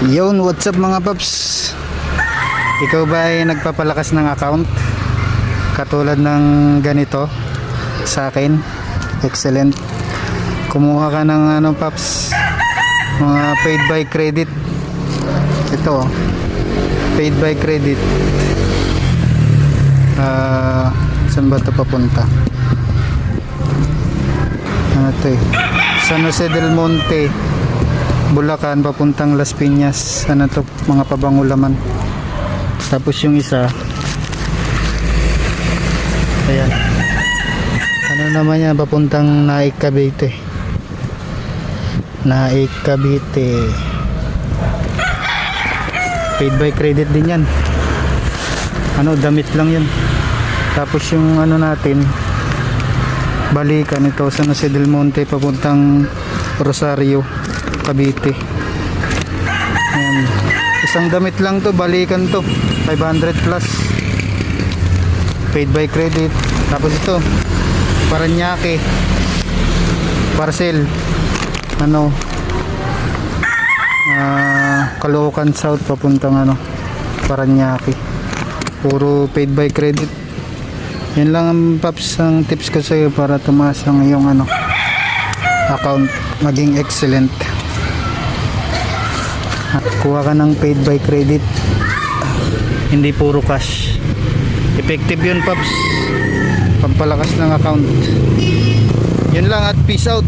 Yun, what's up mga paps? Ikaw ba ay nagpapalakas ng account? Katulad ng ganito sa akin? Excellent. Kumuha ka ng ano paps, mga paid by credit. Ito, paid by credit. Saan ba ito papunta? Ano ito eh? San Jose del Monte, Bulacan papuntang Las Piñas. Ano to, mga pabangulaman. Tapos yung isa, ayan, ano naman yan, papuntang Naik Cavite. Naik Cavite, paid by credit din yan. Ano, damit lang yun. Tapos yung ano natin, balikan ito sa San Jose del Monte papuntang Rosario, Cavite. Ayan. Isang damit lang to, balikan to, 500 plus, paid by credit. Tapos ito, Paranaque, parcel, ano, Caloocan South papuntang ano, Paranaque. Puro paid by credit. Yan lang ang paps, ang tips ko sa'yo para tumaas ang iyong ano, account, maging excellent. Kuha ka ng paid by credit, hindi puro cash. Effective yun paps, pampalakas ng account. Yun lang at peace out.